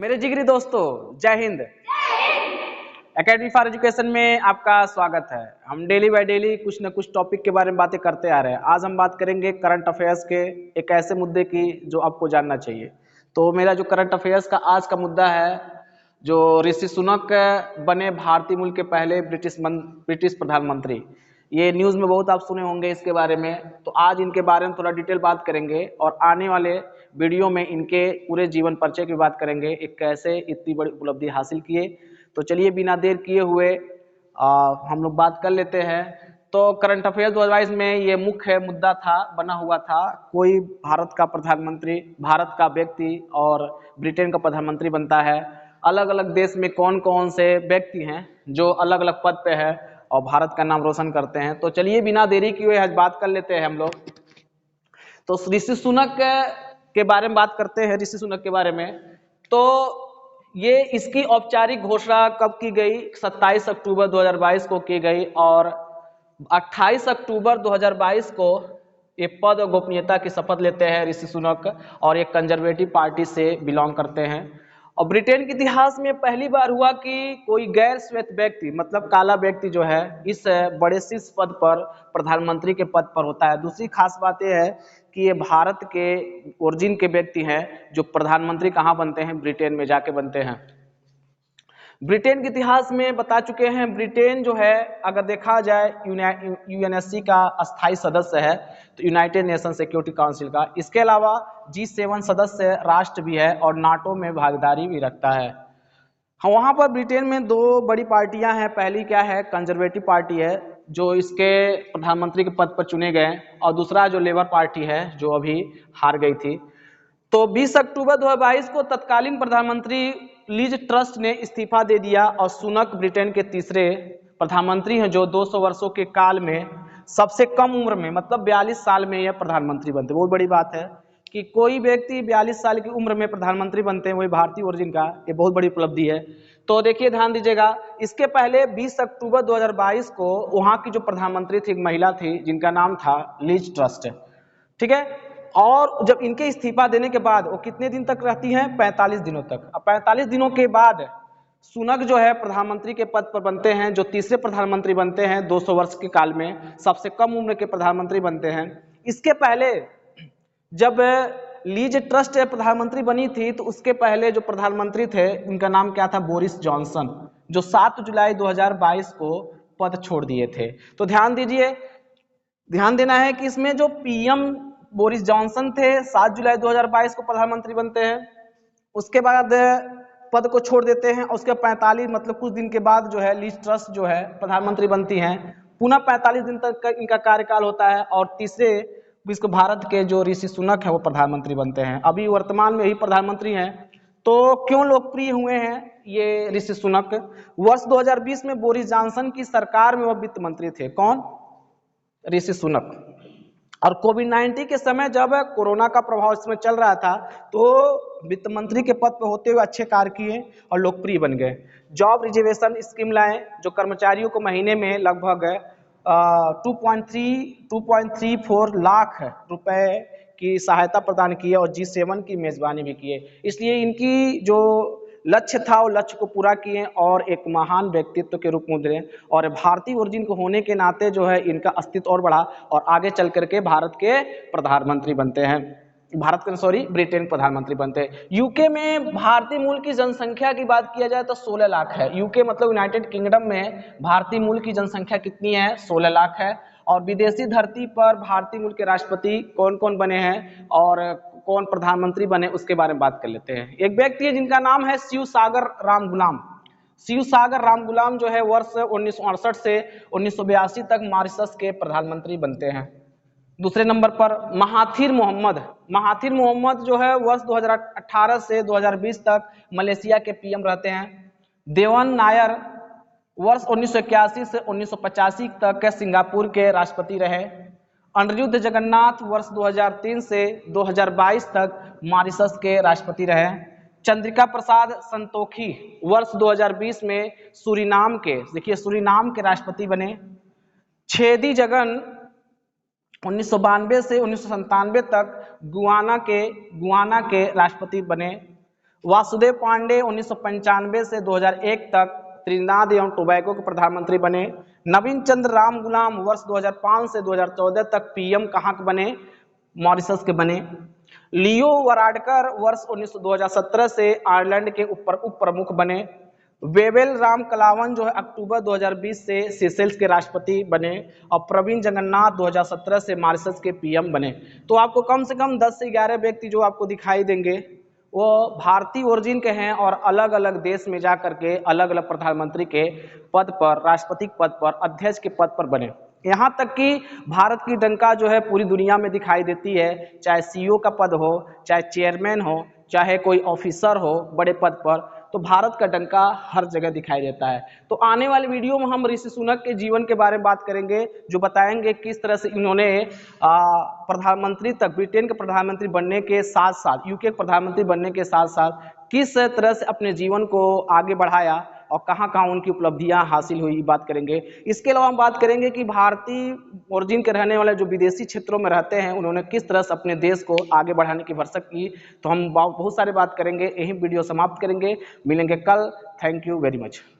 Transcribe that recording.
मेरे जिगरी दोस्तों, जय हिंद। एकेडमी फॉर एजुकेशन में आपका स्वागत है। हम डेली बाय डेली कुछ न कुछ टॉपिक के बारे में बातें करते आ रहे हैं। आज हम बात करेंगे करंट अफेयर्स के एक ऐसे मुद्दे की जो आपको जानना चाहिए। तो मेरा जो करंट अफेयर्स का आज का मुद्दा है, जो ऋषि सुनक बने भारतीय मूल के पहले ब्रिटिश प्रधानमंत्री। ये न्यूज़ में बहुत आप सुने होंगे इसके बारे में। तो आज इनके बारे में थोड़ा डिटेल बात करेंगे और आने वाले वीडियो में इनके पूरे जीवन परिचय की बात करेंगे, एक कैसे इतनी बड़ी उपलब्धि हासिल किए। तो चलिए बिना देर किए हुए हम लोग बात कर लेते हैं। तो करंट अफेयर्स 2022 में ये मुख्य मुद्दा था, बना हुआ था, कोई भारत का प्रधानमंत्री, भारत का व्यक्ति और ब्रिटेन का प्रधानमंत्री बनता है। अलग अलग देश में कौन कौन से व्यक्ति हैं जो अलग अलग पद पे है और भारत का नाम रोशन करते हैं। तो चलिए बिना देरी किए हुए आज बात कर लेते हैं हम लोग। तो ऋषि सुनक के बारे में बात करते हैं। ऋषि सुनक के बारे में तो ये इसकी औपचारिक घोषणा कब की गई? 27 अक्टूबर 2022 को की गई और 28 अक्टूबर 2022 को ये पद और गोपनीयता की शपथ लेते हैं ऋषि सुनक, और एक कंजर्वेटिव पार्टी से बिलोंग करते हैं। और ब्रिटेन के इतिहास में पहली बार हुआ कि कोई गैर श्वेत व्यक्ति, मतलब काला व्यक्ति जो है, इस बड़े शीर्ष पद पर, प्रधानमंत्री के पद पर होता है। दूसरी खास बात यह है कि ये भारत के ओरिजिन के व्यक्ति हैं जो प्रधानमंत्री कहाँ बनते हैं? ब्रिटेन में जाके बनते हैं। ब्रिटेन के इतिहास में बता चुके हैं। ब्रिटेन जो है, अगर देखा जाए, यूएनएससी का अस्थायी सदस्य है, तो यूनाइटेड नेशन सिक्योरिटी काउंसिल का। इसके अलावा G7 सदस्य राष्ट्र भी है और नाटो में भागीदारी भी रखता है। वहाँ पर ब्रिटेन में दो बड़ी पार्टियां हैं। पहली क्या है? कंजर्वेटिव पार्टी है जो इसके प्रधानमंत्री के पद पर चुने गए, और दूसरा जो लेबर पार्टी है जो अभी हार गई थी। तो 20 अक्टूबर 2022 को तत्कालीन प्रधानमंत्री लीज ट्रस्ट ने इस्तीफा दे दिया और सुनक ब्रिटेन के तीसरे प्रधानमंत्री हैं जो 200 वर्षों के काल में सबसे कम उम्र में, मतलब 42 साल में यह प्रधानमंत्री बनते। बहुत बड़ी बात है कि कोई व्यक्ति 42 साल की उम्र में प्रधानमंत्री बनते हैं, वही भारतीय ओरिजिन का, ये बहुत बड़ी उपलब्धि है। तो देखिए, ध्यान दीजिएगा, इसके पहले 20 अक्टूबर 2022 को वहाँ की जो प्रधानमंत्री थी, एक महिला थी जिनका नाम था लीज ट्रस्ट, ठीक है। और जब इनके इस्तीफा देने के बाद वो कितने दिन तक रहती हैं? 45 दिनों तक। अब 45 दिनों के बाद सुनक जो है प्रधानमंत्री के पद पर बनते हैं, जो तीसरे प्रधानमंत्री बनते हैं 200 वर्ष के काल में, सबसे कम उम्र के प्रधानमंत्री बनते हैं। इसके पहले जब लीज ट्रस्ट प्रधानमंत्री बनी थी, तो उसके पहले जो प्रधानमंत्री थे उनका नाम क्या था? बोरिस जॉनसन, जो 7 जुलाई 2022 को पद छोड़ दिए थे। तो ध्यान दीजिए, ध्यान देना है कि इसमें जो पीएम बोरिस जॉनसन थे 7 जुलाई 2022 को प्रधानमंत्री बनते हैं, उसके बाद पद को छोड़ देते हैं। उसके 45 मतलब कुछ दिन के बाद जो है लीज ट्रस्ट जो है प्रधानमंत्री बनती हैं। पुनः 45 दिन तक इनका कार्यकाल होता है और तीसरे विश्व भारत के जो ऋषि सुनक है वो प्रधानमंत्री बनते हैं। अभी वर्तमान में यही प्रधानमंत्री हैं। तो क्यों लोकप्रिय हुए हैं ये ऋषि सुनक? वर्ष 2020 में बोरिस जॉनसन की सरकार में वह वित्त मंत्री थे। कौन? ऋषि सुनक। और कोविड-19 के समय जब कोरोना का प्रभाव इसमें चल रहा था, तो वित्त मंत्री के पद पर होते हुए अच्छे कार्य किए और लोकप्रिय बन गए। जॉब रिजर्वेशन स्कीम लाए, जो कर्मचारियों को महीने में लगभग 2.34 लाख रुपए की सहायता प्रदान की और G7 की मेजबानी भी किए। इसलिए इनकी जो लक्ष्य था वो लक्ष्य को पूरा किए और एक महान व्यक्तित्व के रूप में उभरे। और भारतीय ओरिजिन को होने के नाते जो है इनका अस्तित्व और बढ़ा और आगे चल करके भारत के प्रधानमंत्री बनते हैं। ब्रिटेन प्रधानमंत्री बनते हैं। यूके में भारतीय मूल की जनसंख्या की बात किया जाए तो 16 लाख है। यूके मतलब यूनाइटेड किंगडम में भारतीय मूल की जनसंख्या कितनी है? 16 लाख है। और विदेशी धरती पर भारतीय मूल के राष्ट्रपति कौन कौन बने हैं और कौन प्रधानमंत्री बने, उसके बारे में बात कर लेते हैं। एक व्यक्ति है जिनका नाम है शिव सागर राम गुलाम। शिव सागर राम गुलाम जो है वर्ष 1968 से 1982 तक मॉरिशस के प्रधानमंत्री बनते हैं। दूसरे नंबर पर महाथिर मोहम्मद। महाथिर मोहम्मद जो है वर्ष 2018 से 2020 तक मलेशिया के पीएम रहते हैं। देवन नायर वर्ष 1981 से 1985 तक सिंगापुर के राष्ट्रपति रहे। अनिरुद्ध जगन्नाथ वर्ष 2003 से 2022 तक मॉरिशस के राष्ट्रपति रहे। चंद्रिका प्रसाद संतोखी वर्ष 2020 में सूरीनाम के, देखिए सूरीनाम के राष्ट्रपति बने। छेदी जगन 1992 से 1997 तक गुयाना के राष्ट्रपति बने। वासुदेव पांडे 1995 से 2001 तक त्रिनाद एवं टोबैगो के प्रधानमंत्री बने। नवीन चंद्र राम गुलाम वर्ष 2005 से 2014 तक पीएम कहाँ के बने? मॉरिशस के बने। लियो वराडकर वर्ष 2017 से आयरलैंड के उप प्रमुख बने। वेवेल राम कलावन जो है अक्टूबर 2020 से सीशेल्स के राष्ट्रपति बने। और प्रवीण जगन्नाथ 2017 से मॉरिशस के पीएम बने। तो आपको कम से कम 10 से 11 व्यक्ति जो आपको दिखाई देंगे वो भारतीय ओरिजिन के हैं और अलग अलग देश में जा करके अलग अलग प्रधानमंत्री के पद पर, राष्ट्रपति पद पर, अध्यक्ष के पद पर बने। यहाँ तक कि भारत की डंका जो है पूरी दुनिया में दिखाई देती है, चाहे सीईओ का पद हो, चाहे चेयरमैन हो, चाहे कोई ऑफिसर हो बड़े पद पर, तो भारत का डंका हर जगह दिखाई देता है। तो आने वाले वीडियो में हम ऋषि सुनक के जीवन के बारे में बात करेंगे, जो बताएंगे किस तरह से इन्होंने प्रधानमंत्री तक, ब्रिटेन के प्रधानमंत्री बनने के साथ साथ, यूके के प्रधानमंत्री बनने के साथ साथ किस तरह से अपने जीवन को आगे बढ़ाया और कहाँ कहाँ उनकी उपलब्धियां हासिल हुई, बात करेंगे। इसके अलावा हम बात करेंगे कि भारतीय ओरिजिन के रहने वाले जो विदेशी क्षेत्रों में रहते हैं उन्होंने किस तरह से अपने देश को आगे बढ़ाने की भरसक की। तो हम बहुत सारे बात करेंगे। यही वीडियो समाप्त करेंगे, मिलेंगे कल। Thank you very much.